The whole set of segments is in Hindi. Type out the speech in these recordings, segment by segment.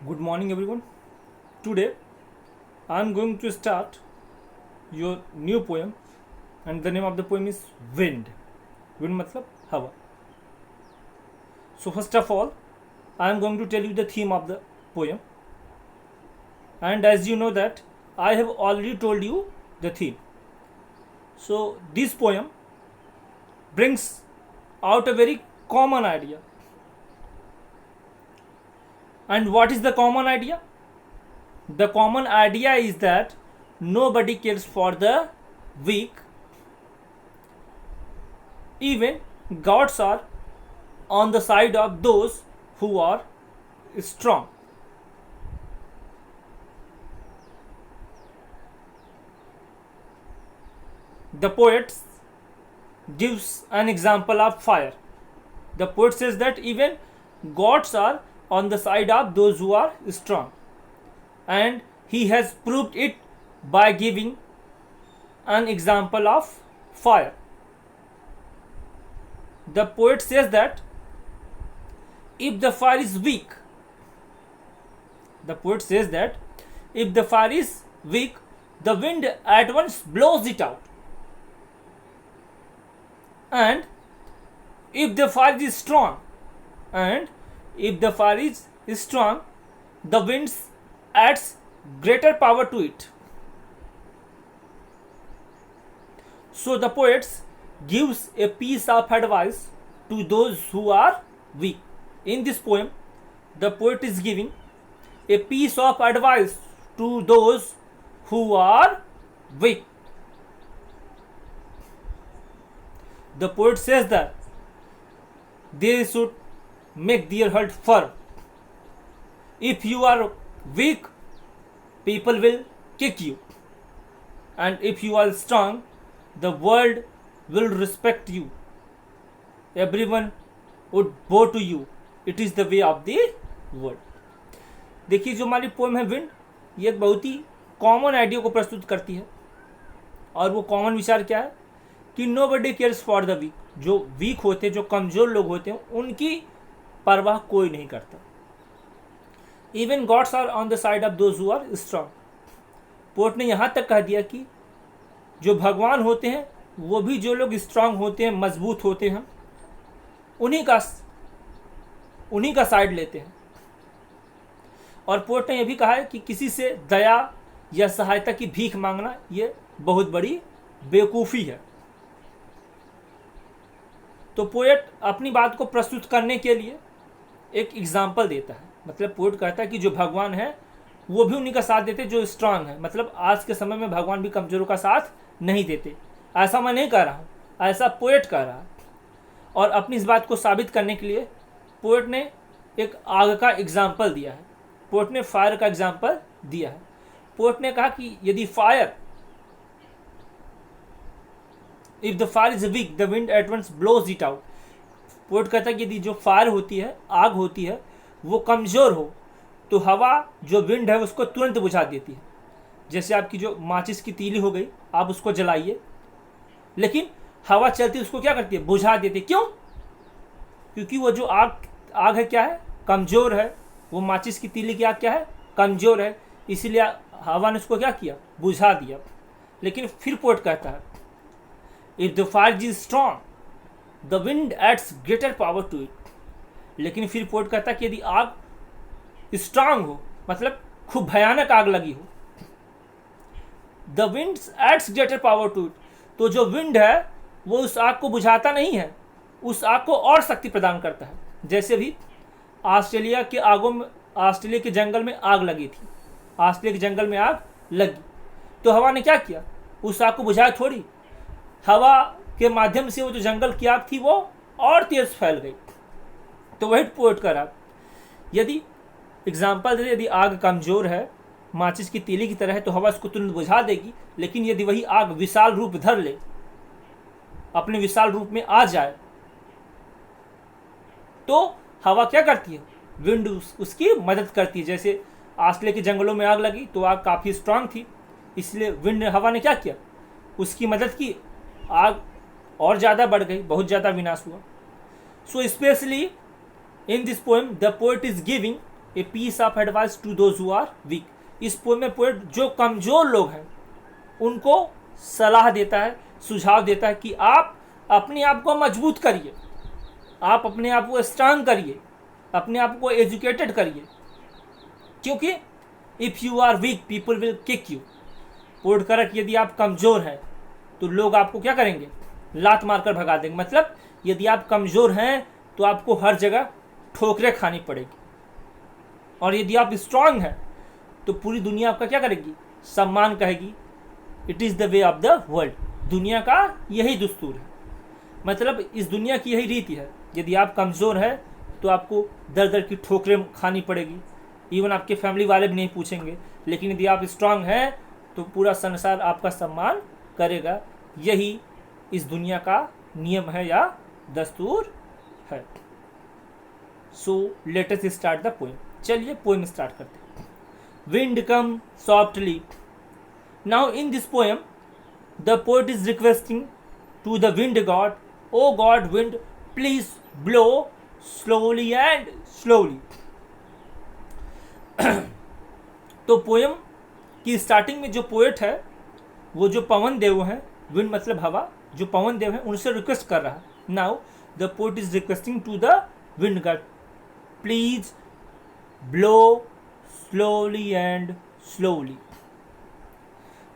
Good morning, everyone. Today I am going to start your new poem, and the name of the poem is Wind. Wind मतलब हवा. So first of all, I am going to tell you the theme of the poem, and as you know that I have already told you the theme. So this poem brings out a very common idea. And what is the common idea? The common idea is that nobody cares for the weak. Even gods are on the side of those who are strong. The poet gives an example of fire. The poet says that even gods are on the side of those who are strong, and he has proved it by giving an example of fire. The poet says that if the fire is weak, the poet says that if the fire is weak, the wind at once blows it out. And if the fire is strong, and if the fire is strong, the wind adds greater power to it. So the poet gives a piece of advice to those who are weak. In this poem, the poet is giving a piece of advice to those who are weak. The poet says that they should make their heart firm. If you are weak, people will kick you. And if you are strong, the world will respect you. Everyone would bow to you. It is the way of the world. देखिए जो हमारी पोएम है विंड, ये एक बहुत ही कॉमन आइडिया को प्रस्तुत करती है. और वो कॉमन विचार क्या है कि nobody cares for the weak. जो वीक होते हैं, जो कमज़ोर लोग होते हैं, उनकी परवाह कोई नहीं करता. Even gods are on the side of those who are strong. Poet ने यहाँ तक कह दिया कि जो भगवान होते हैं वो भी जो लोग स्ट्रांग होते हैं, मजबूत होते हैं, उन्हीं का साइड लेते हैं. और पोर्ट ने यह भी कहा है कि किसी से दया या सहायता की भीख मांगना ये बहुत बड़ी बेवकूफ़ी है. तो पोएट अपनी बात को प्रस्तुत करने के लिए एक एग्जाम्पल देता है. मतलब पोएट कहता है कि जो भगवान है वो भी उन्हीं का साथ देते जो स्ट्रांग है. मतलब आज के समय में भगवान भी कमजोरों का साथ नहीं देते. ऐसा मैं नहीं कह रहा हूँ, ऐसा पोएट कह रहा है. और अपनी इस बात को साबित करने के लिए पोएट ने एक आग का एग्जाम्पल दिया है. पोएट ने फायर का एग्जाम्पल दिया है. पोएट ने कहा कि यदि fire, if the fire is weak, the wind at once blows it out. Poet कहता है कि यदि जो फायर होती है, आग होती है, वो कमज़ोर हो तो हवा जो विंड है उसको तुरंत बुझा देती है. जैसे आपकी जो माचिस की तीली हो गई, आप उसको जलाइए, लेकिन हवा चलती उसको क्या करती है, बुझा देती है. क्यों? क्योंकि वो जो आग है क्या है, कमज़ोर है. वो माचिस की तीली की आग क्या है, कमज़ोर है. इसीलिए हवा ने उसको क्या किया, बुझा दिया. लेकिन फिर पोएट कहता है if the fire is strong the wind adds greater power to it. लेकिन फिर पोएट कहता है कि यदि आग स्ट्रांग हो, मतलब खूब भयानक आग लगी हो, the wind adds greater power to it, तो जो विंड है वो उस आग को बुझाता नहीं है, उस आग को और शक्ति प्रदान करता है. जैसे भी ऑस्ट्रेलिया के जंगल में आग लगी थी. ऑस्ट्रेलिया के जंगल में आग लगी तो हवा ने क्या किया, उस आग को बुझाया थोड़ी. हवा के माध्यम से वो जो जंगल की आग थी वो और तेज फैल गई. तो वही पोएट कर रहा, यदि एग्जाम्पल दे, यदि आग कमज़ोर है, माचिस की तीली की तरह है, तो हवा इसको तुरंत बुझा देगी. लेकिन यदि वही आग विशाल रूप धर ले, अपने विशाल रूप में आ जाए, तो हवा क्या करती है, विंड उसकी मदद करती है. जैसे ऑस्ट्रेलिया के जंगलों में आग लगी तो आग काफ़ी स्ट्रांग थी, इसलिए विंड हवा ने क्या किया, उसकी मदद की. आग और ज़्यादा बढ़ गई, बहुत ज़्यादा विनाश हुआ. So specially in this poem the poet is giving a piece of advice to those who are weak. इस पोएम में पोएट जो कमजोर लोग हैं उनको सलाह देता है, सुझाव देता है कि आप अपने आप को मजबूत करिए, आप अपने आप को स्ट्रांग करिए, अपने आप को एजुकेटेड करिए, क्योंकि if you are weak people will kick you. Poet कह रहा है कि यदि आप कमज़ोर हैं तो लोग आपको क्या करेंगे, लात मारकर भगा देंगे। मतलब यदि आप कमज़ोर हैं तो आपको हर जगह ठोकरें खानी पड़ेगी, और यदि आप स्ट्रांग हैं तो पूरी दुनिया आपका क्या करेगी, सम्मान कहेगी। It is the way of the world, दुनिया का यही दस्तूर है, मतलब इस दुनिया की यही रीति है। यदि आप कमज़ोर हैं तो आपको दर दर की ठोकरें खानी पड़ेगी, इवन आपके फैमिली वाले भी नहीं पूछेंगे। लेकिन यदि आप स्ट्रांग हैं तो पूरा संसार आपका सम्मान करेगा। यही इस दुनिया का नियम है या दस्तूर है। So let us start the poem. चलिए पोएम स्टार्ट करते हैं। Wind come softly. Now in this poem the poet is requesting to the wind god, O god wind please blow slowly and slowly. तो पोएम की स्टार्टिंग में जो पोएट है वो जो पवन देव हैं, विंड मतलब हवा, जो पवन देव हैं उनसे रिक्वेस्ट कर रहा है। Now the poet is requesting to the wind god, please blow slowly and slowly.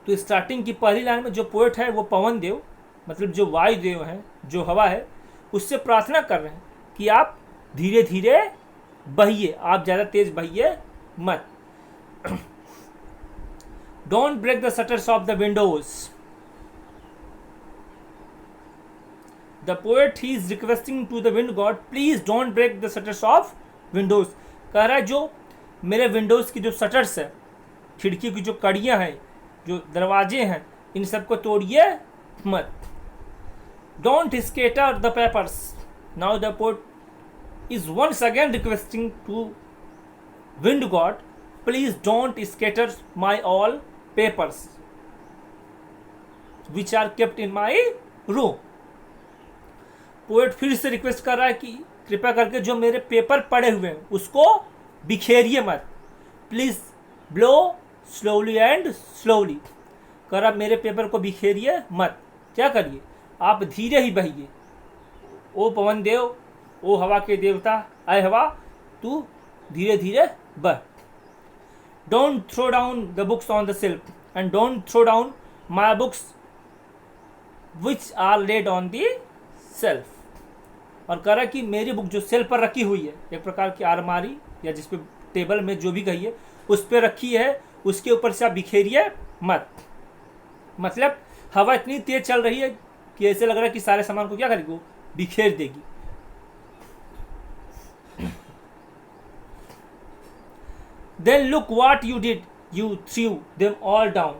तो स्टार्टिंग की पहली लाइन में जो पोएट है वो पवन देव मतलब जो वायुदेव हैं, जो हवा है, उससे प्रार्थना कर रहे हैं कि आप धीरे धीरे बहिए, आप ज़्यादा तेज बहिए मत। Don't break the shutters of the windows. The poet he is requesting to the wind god, please don't break the shutters of windows. कह रहा है जो मेरे विंडोज की जो शटर्स है, खिड़की की जो कड़ियाँ हैं, जो दरवाजे हैं, इन सबको तोड़िए मत। Don't scatter the papers. Now the poet is once again requesting to wind god, please don't scatter my all papers which are kept in my room. Poet फिर से रिक्वेस्ट कर रहा है कि कृपया करके जो मेरे पेपर पड़े हुए हैं उसको बिखेरिए मत। Please blow slowly and slowly. कर अब मेरे पेपर को बिखेरिए मत, क्या करिए, आप धीरे ही बहिए। ओ पवन देव, ओ हवा के देवता, आए हवा तू धीरे धीरे बह। Don't throw down the books on the shelf and don't throw down my books which are laid on the shelf. और कह रहा कि मेरी बुक जो सेल्फ पर रखी हुई है, एक प्रकार की अलमारी या जिस पे टेबल में जो भी कहिए उस पर रखी है, उसके ऊपर से आप बिखेरिए मत। मतलब हवा इतनी तेज चल रही है कि ऐसे लग रहा है कि सारे सामान को क्या करेगी, वो बिखेर देगी। Then look what you did, you threw them all down.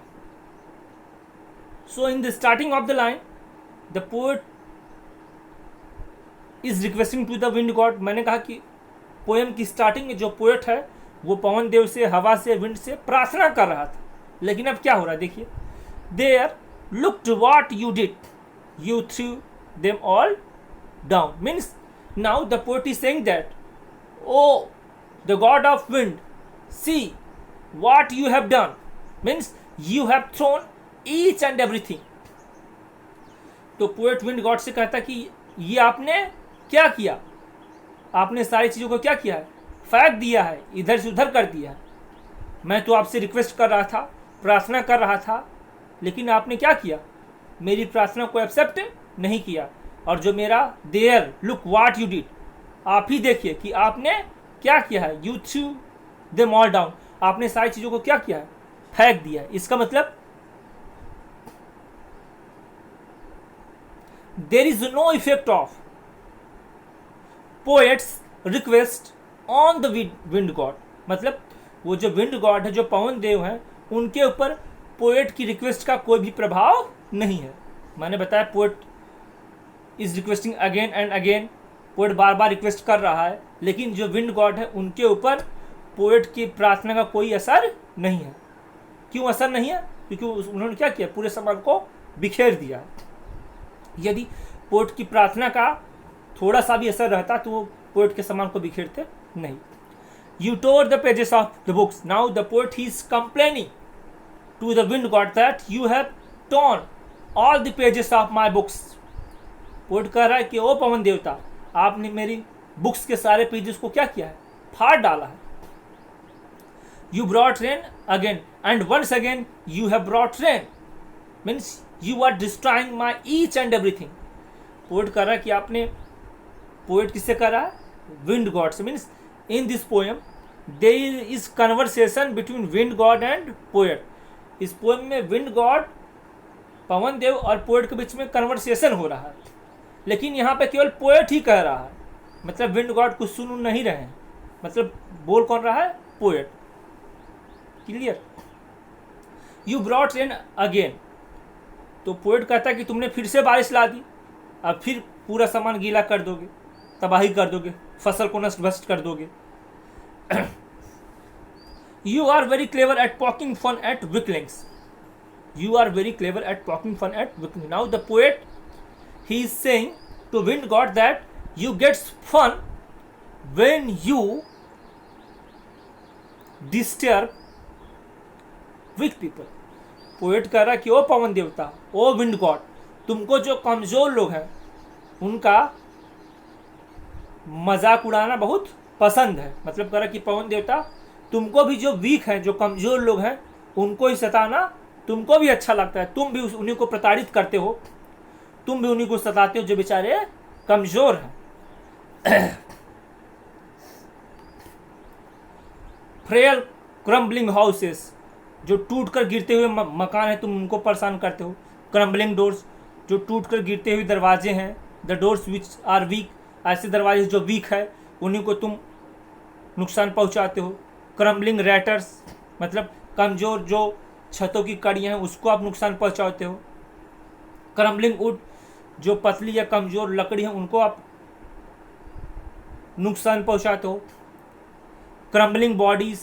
So in the starting of the line, the poet is requesting to the wind god. मैंने कहा कि पोएम की स्टार्टिंग में जो पोएट है वो पवन देव से, हवा से, विंड से प्रार्थना कर रहा था। लेकिन अब क्या हो रहा है देखिए, There looked what you did, you threw them all down. Means now the poet is saying that, oh the god of wind, see what you have done. Means you have thrown each and everything. तो पोएट विंड गॉड से कहता कि ये आपने क्या किया, आपने सारी चीज़ों को क्या किया है, फेंक दिया है, इधर से उधर कर दिया है। मैं तो आपसे रिक्वेस्ट कर रहा था, प्रार्थना कर रहा था, लेकिन आपने क्या किया, मेरी प्रार्थना को एक्सेप्ट नहीं किया। और जो मेरा there look what you did, आप ही देखिए कि आपने क्या किया है। You threw them all down, आपने सारी चीज़ों को क्या किया है, फेंक दिया है। इसका मतलब there is no effect of poet's request on the wind god. मतलब वो जो विंड गॉड है, जो पवन देव हैं, उनके ऊपर पोएट की रिक्वेस्ट का कोई भी प्रभाव नहीं है। मैंने बताया poet is requesting again and again, poet bar bar request कर रहा है, लेकिन जो विंड गॉड है उनके ऊपर पोएट की प्रार्थना का कोई असर नहीं है। क्यों असर नहीं है? क्योंकि उन्होंने क्या किया, पूरे सामान को बिखेर दिया। यदि पोएट की प्रार्थना का थोड़ा सा भी असर रहता तो वो पोएट के सामान को बिखेरते नहीं। You tore the pages of the books. Now the poet he is complaining to the wind god that you have torn all the pages of my books. Poet कह रहा है कि ओ पवन देवता, आपने मेरी बुक्स के सारे पेजेस को क्या किया है, फाड़ डाला है. You brought rain again and once again you have brought rain. Means you are destroying my each and everything. Poet कह रहा है कि आपने, पोएट किससे कह रहा है, विंड गॉड से. Means in this poem there is conversation between wind god and poet. इस पोएम में विंड गॉड, पवन देव और पोएट के बीच में कन्वर्सेशन हो रहा है, लेकिन यहाँ पे केवल पोएट ही कह रहा है. मतलब विंड गॉड कुछ सुन नहीं रहे हैं. मतलब बोल कौन रहा है, poet. Clear. You brought rain again. तो पोएट कहता है कि तुमने फिर से बारिश ला दी, अब फिर पूरा सामान गीला कर दोगे, तबाही कर दोगे, फसल को नष्ट भ्रष्ट कर दोगे. You are very clever at poking fun at weaklings. You are very clever at poking fun at weaklings. Now the poet, he is saying to wind god that you get fun when you disturb weak people. Poet कह रहा है कि ओ पवन देवता, ओ विंड गॉड, तुमको जो कमजोर लोग हैं उनका मजाक उड़ाना बहुत पसंद है. मतलब कह रहा है कि पवन देवता, तुमको भी जो वीक हैं, जो कमजोर लोग हैं, उनको ही सताना तुमको भी अच्छा लगता है. तुम भी उन्हीं को प्रताड़ित करते हो, तुम भी उन्हीं को सताते हो जो बेचारे कमजोर हैं. फ्रेयर क्रम्बलिंग हाउसेस, जो टूट कर गिरते हुए मकान है, तुम उनको परेशान करते हो. क्रम्बलिंग डोर्स, जो टूट कर गिरते हुए दरवाजे हैं. The doors which are weak, ऐसे दरवाजे जो वीक है उन्हीं को तुम नुकसान पहुंचाते हो. क्रम्बलिंग रैटर्स, मतलब कमज़ोर जो छतों की कड़ियाँ हैं उसको आप नुकसान पहुंचाते हो. क्रम्बलिंग वुड, जो पतली या कमज़ोर लकड़ी है उनको आप नुकसान पहुंचाते हो. क्रम्बलिंग बॉडीज़,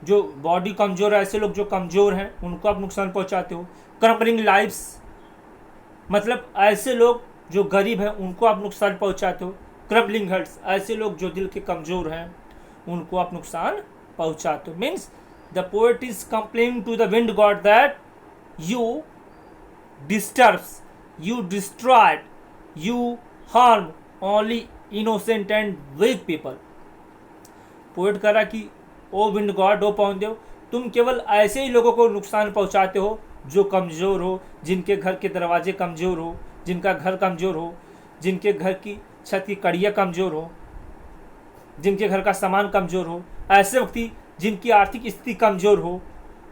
जो बॉडी कमज़ोर है, ऐसे लोग जो कमज़ोर हैं उनको आप नुकसान पहुंचाते हो. क्रम्बलिंग लाइफ्स, मतलब ऐसे लोग जो गरीब हैं उनको आप नुकसान पहुंचाते हो. क्रम्बलिंग हर्ट्स, ऐसे लोग जो दिल के कमज़ोर हैं उनको आप नुकसान पहुंचाते हो. Means the poet is complaining to the wind god that you disturbs, you destroyed, you harm only innocent and weak people. Poet कह रहा कि ओ विंड गॉड, ओ पवन देव, तुम केवल ऐसे ही लोगों को नुकसान पहुंचाते हो जो कमज़ोर हो, जिनके घर के दरवाजे कमज़ोर हो, जिनका घर कमज़ोर हो, जिनके घर की छत की कड़ियाँ कमज़ोर हो, जिनके घर का सामान कमज़ोर हो, ऐसे व्यक्ति जिनकी आर्थिक स्थिति कमज़ोर हो,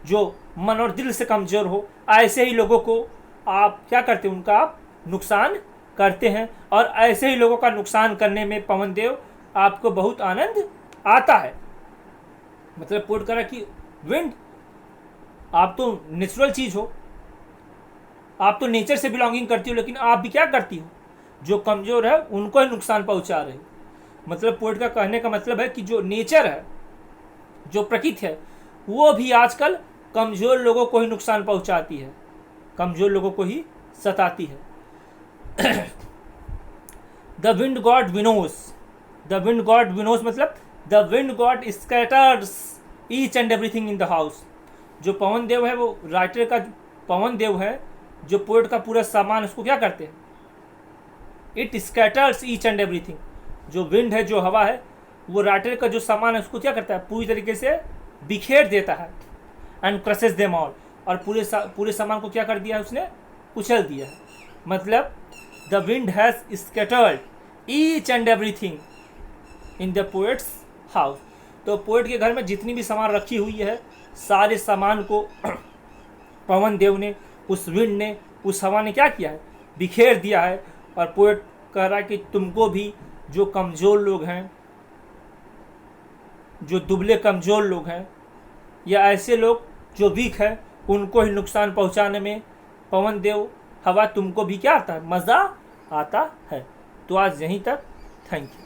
जो मन और दिल से कमज़ोर हो, ऐसे ही लोगों को आप क्या करते हैं, उनका आप नुकसान करते हैं. और ऐसे ही लोगों का नुकसान करने में पवन देव आपको बहुत आनंद आता है. मतलब पोएट कह रहा कि विंड, आप तो नेचुरल चीज़ हो, आप तो नेचर से बिलोंगिंग करती हो, लेकिन आप भी क्या करती हो, जो कमज़ोर है उनको ही नुकसान पहुंचा रहे हो. मतलब पोएट का कहने का मतलब है कि जो नेचर है, जो प्रकृति है, वो भी आजकल कमज़ोर लोगों को ही नुकसान पहुंचाती है, कमज़ोर लोगों को ही सताती है. The wind god winnows, the wind god winnows मतलब the wind god scatters each and everything in the house. जो पवन देव है, वो राइटर का पवन देव है, जो पोएट का पूरा सामान उसको क्या करते हैं, it scatters each and everything. जो विंड है, जो हवा है, वो राइटर का जो सामान है उसको क्या करता है, पूरी तरीके से बिखेर देता है. एंड क्रसेस देम ऑल, और पूरे सामान को क्या कर दिया है, उसने कुचल दिया है. मतलब the wind has scattered each and everything in the poets house. तो पोएट के घर में जितनी भी सामान रखी हुई है, सारे सामान को पवन देव ने, उस विंड ने, उस हवा ने क्या किया है, बिखेर दिया है. और पोएट कह रहा है कि तुमको भी जो कमज़ोर लोग हैं, जो दुबले कमज़ोर लोग हैं, या ऐसे लोग जो वीक हैं, उनको ही नुकसान पहुंचाने में पवन देव, हवा, तुमको भी क्या आता है, मज़ा आता है. तो आज यहीं तक. Thank you.